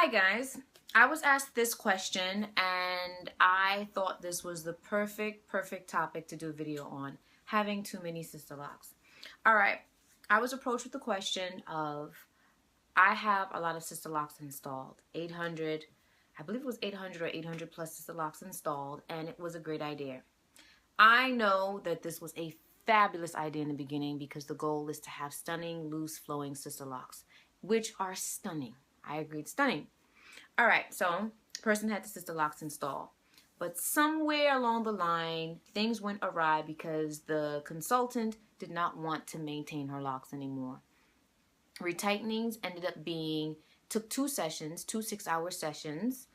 Hi guys, I was asked this question and I thought this was the perfect topic to do a video on, having too many sister locks. Alright, I was approached with the question of, I have a lot of sister locks installed, 800, I believe it was 800 or 800 plus sister locks installed, and it was a great idea. I know that this was a fabulous idea in the beginning because the goal is to have stunning, loose, flowing sister locks, which are stunning. I agreed, stunning. All right, so the person had the sister locks installed, but somewhere along the line, things went awry because the consultant did not want to maintain her locks anymore. Retightenings ended up took 2 sessions, 2 6-hour sessions.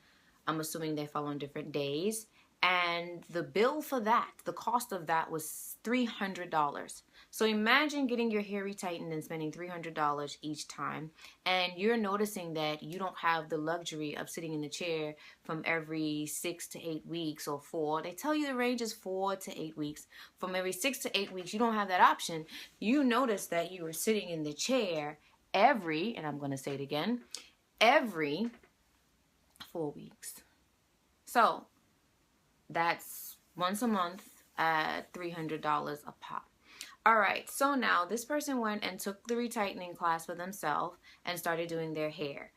I'm assuming they fell on different days. And the bill for that, the cost of that was $300. So imagine getting your hair retightened and spending $300 each time. And you're noticing that you don't have the luxury of sitting in the chair from every 6 to 8 weeks or 4. They tell you the range is 4 to 8 weeks. From every 6 to 8 weeks, you don't have that option. You notice that you were sitting in the chair every, and I'm going to say it again, every 4 weeks. So that's once a month at $300 a pop. All right, so now this person went and took the retightening class for themselves and started doing their hair.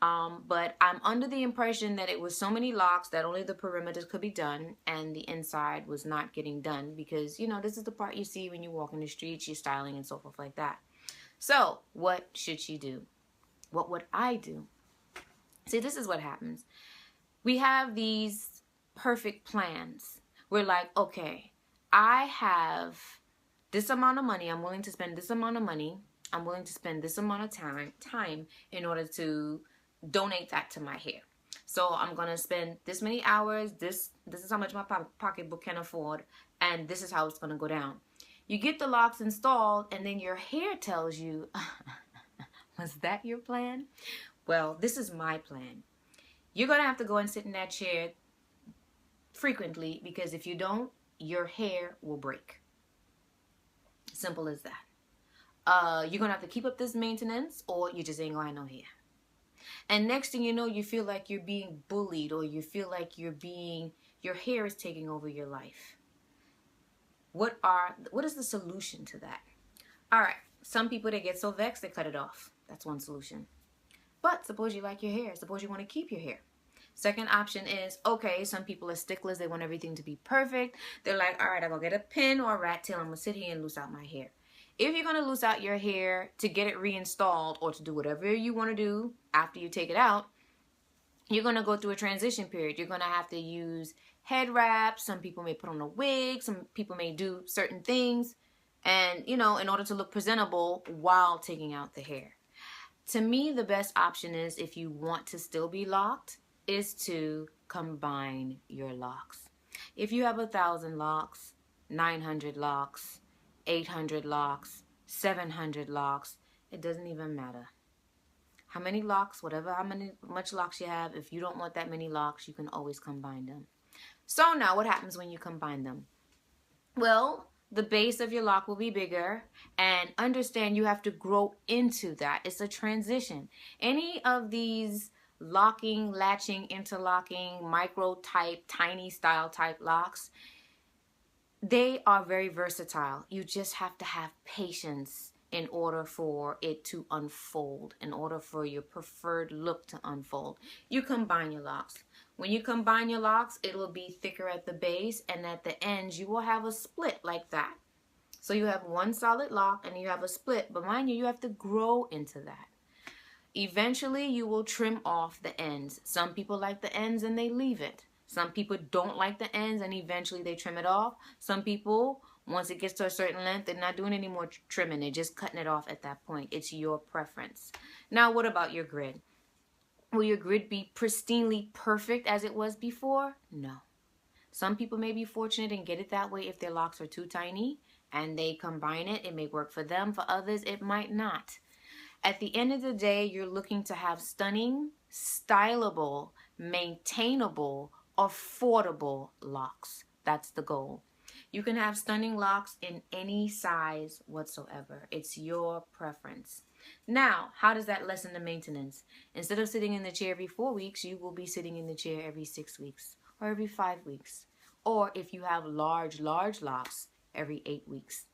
But I'm under the impression that it was so many locks that only the perimeters could be done and the inside was not getting done because, you know, this is the part you see when you walk in the streets, you're styling and so forth like that. So what should she do? What would I do? See, this is what happens. We have these perfect plans. We're like, okay, I have this amount of money. I'm willing to spend this amount of money. I'm willing to spend this amount of time in order to donate that to my hair. So I'm going to spend this many hours. This is how much my pocketbook can afford. And this is how it's going to go down. You get the locks installed and then your hair tells you, was that your plan? Well, this is my plan. You're going to have to go and sit in that chair frequently because if you don't, your hair will break. Simple as that. You're going to have to keep up this maintenance or you just ain't going to have no hair. And next thing you know, you feel like you're being bullied or you feel like your hair is taking over your life. What is the solution to that? All right, some people, they get so vexed, they cut it off. That's one solution. But suppose you like your hair. Suppose you want to keep your hair. Second option is, okay, some people are sticklers. They want everything to be perfect. They're like, all right, I'm going to get a pin or a rat tail. I'm going to sit here and loose out my hair. If you're going to loose out your hair to get it reinstalled or to do whatever you want to do after you take it out, you're going to go through a transition period. You're going to have to use head wraps. Some people may put on a wig. Some people may do certain things. And, you know, in order to look presentable while taking out the hair. To me, the best option is, if you want to still be locked, is to combine your locks. If you have 1,000 locks, 900 locks, 800 locks, 700 locks, it doesn't even matter. How many locks, much locks you have, if you don't want that many locks, you can always combine them. So now what happens when you combine them? Well, the base of your lock will be bigger, and understand you have to grow into that. It's a transition. Any of these locking, latching, interlocking, micro type, tiny style type locks, they are very versatile. You just have to have patience in order for it to unfold, in order for your preferred look to unfold. You combine your locks. When you combine your locks, it will be thicker at the base, and at the ends you will have a split like that. So you have one solid lock and you have a split, but mind you, you have to grow into that. Eventually you will trim off the ends. Some people like the ends and they leave it. Some people don't like the ends and eventually they trim it off. Some people, once it gets to a certain length, they're not doing any more trimming. They're just cutting it off at that point. It's your preference. Now, what about your grid? Will your grid be pristinely perfect as it was before? No. Some people may be fortunate and get it that way if their locks are too tiny and they combine it. It may work for them. For others, it might not. At the end of the day, you're looking to have stunning, stylable, maintainable, affordable locks. That's the goal. You can have stunning locks in any size whatsoever. It's your preference. Now, how does that lessen the maintenance? Instead of sitting in the chair every 4 weeks, you will be sitting in the chair every 6 weeks or every 5 weeks. Or if you have large locks, every 8 weeks.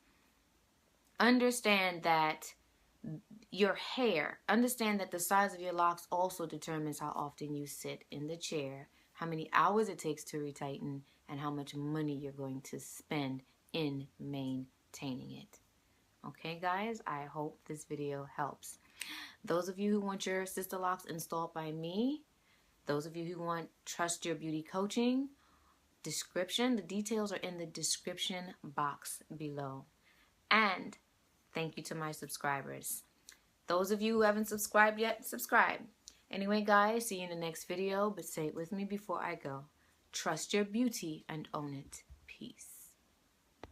Understand that understand that the size of your locks also determines how often you sit in the chair, how many hours it takes to retighten, and how much money you're going to spend in maintaining it. Okay, guys, I hope this video helps. Those of you who want your Sisterlocks installed by me, those of you who want Trust Your Beauty coaching, the details are in the description box below. And thank you to my subscribers. Those of you who haven't subscribed yet, subscribe. Anyway, guys, see you in the next video, but say it with me before I go. Trust your beauty and own it. Peace.